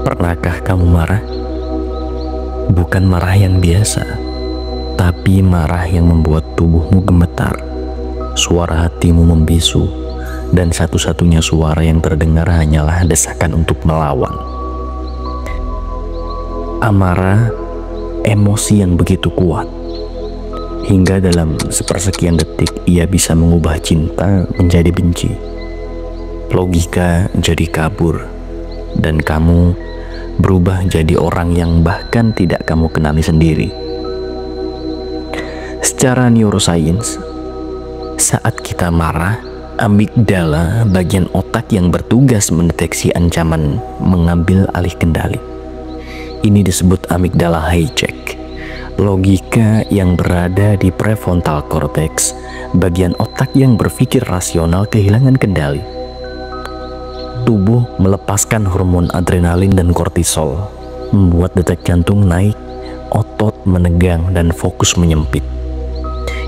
Pernahkah kamu marah? Bukan marah yang biasa, tapi marah yang membuat tubuhmu gemetar, suara hatimu membisu, dan satu-satunya suara yang terdengar hanyalah desakan untuk melawan. Amarah, emosi yang begitu kuat, hingga dalam sepersekian detik ia bisa mengubah cinta menjadi benci. Logika jadi kabur, dan kamu berubah jadi orang yang bahkan tidak kamu kenali sendiri. Secara neuroscience, saat kita marah, amigdala, bagian otak yang bertugas mendeteksi ancaman, mengambil alih kendali. Ini disebut amigdala hijack. Logika yang berada di prefrontal cortex, bagian otak yang berpikir rasional, kehilangan kendali. Tubuh melepaskan hormon adrenalin dan kortisol, membuat detak jantung naik, otot menegang, dan fokus menyempit.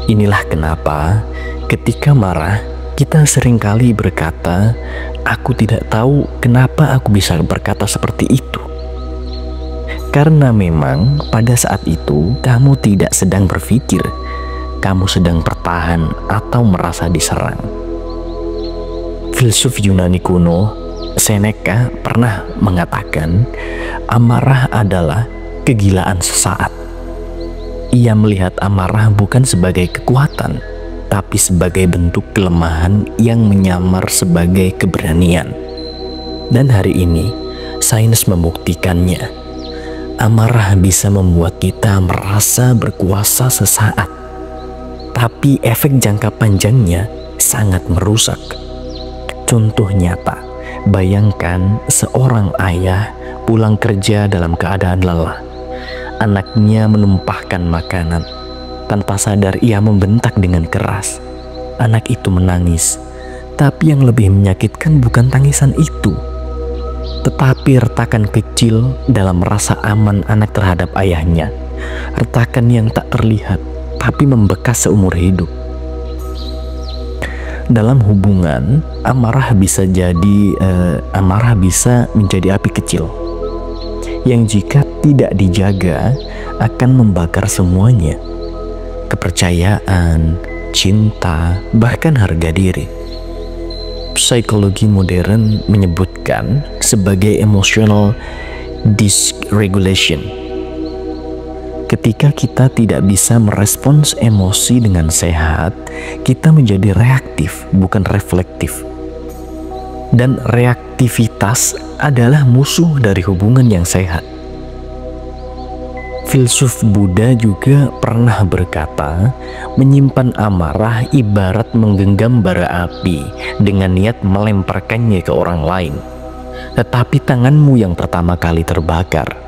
Inilah kenapa ketika marah, kita seringkali berkata, "Aku tidak tahu kenapa aku bisa berkata seperti itu." Karena memang pada saat itu kamu tidak sedang berpikir, kamu sedang bertahan atau merasa diserang. Filsuf Yunani kuno Seneca pernah mengatakan, amarah adalah kegilaan sesaat. Ia melihat amarah bukan sebagai kekuatan, tapi sebagai bentuk kelemahan yang menyamar sebagai keberanian. Dan hari ini, sains membuktikannya. Amarah bisa membuat kita merasa berkuasa sesaat, tapi efek jangka panjangnya sangat merusak. Contoh nyata, bayangkan seorang ayah pulang kerja dalam keadaan lelah. Anaknya menumpahkan makanan. Tanpa sadar ia membentak dengan keras. Anak itu menangis. Tapi yang lebih menyakitkan bukan tangisan itu, tetapi retakan kecil dalam rasa aman anak terhadap ayahnya. Retakan yang tak terlihat, tapi membekas seumur hidup. Dalam hubungan, amarah bisa menjadi api kecil yang jika tidak dijaga akan membakar semuanya. Kepercayaan, cinta, bahkan harga diri. Psikologi modern menyebutkan sebagai emotional dysregulation. Ketika kita tidak bisa merespons emosi dengan sehat, kita menjadi reaktif, bukan reflektif. Dan reaktivitas adalah musuh dari hubungan yang sehat. Filsuf Buddha juga pernah berkata, menyimpan amarah ibarat menggenggam bara api dengan niat melemparkannya ke orang lain, tetapi tanganmu yang pertama kali terbakar.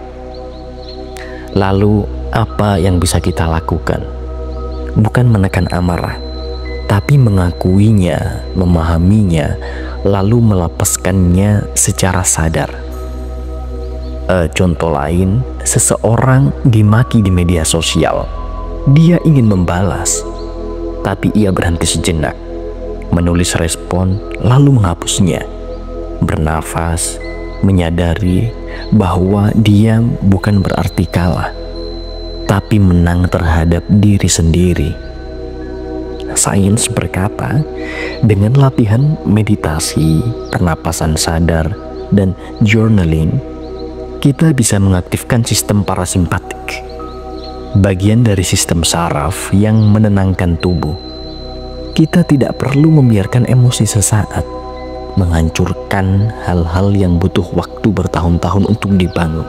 Lalu apa yang bisa kita lakukan? Bukan menekan amarah, tapi mengakuinya, memahaminya, lalu melepaskannya secara sadar. Contoh lain, seseorang dimaki di media sosial. Dia ingin membalas, tapi ia berhenti sejenak, menulis respon, lalu menghapusnya. Bernafas, menyadari bahwa diam bukan berarti kalah, tapi menang terhadap diri sendiri. Sains berkata, dengan latihan meditasi, pernapasan sadar, dan journaling, kita bisa mengaktifkan sistem parasimpatik, bagian dari sistem saraf yang menenangkan tubuh. Kita tidak perlu membiarkan emosi sesaat menghancurkan hal-hal yang butuh waktu bertahun-tahun untuk dibangun.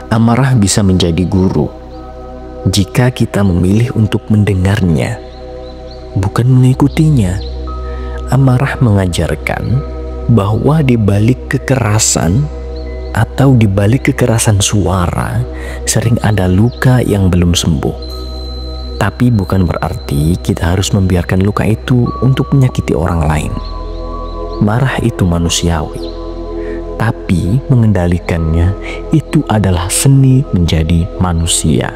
Amarah bisa menjadi guru jika kita memilih untuk mendengarnya, bukan mengikutinya. Amarah mengajarkan bahwa di balik kekerasan atau di balik kekerasan suara sering ada luka yang belum sembuh. Tapi bukan berarti kita harus membiarkan luka itu untuk menyakiti orang lain. Marah itu manusiawi, tapi mengendalikannya itu adalah seni menjadi manusia.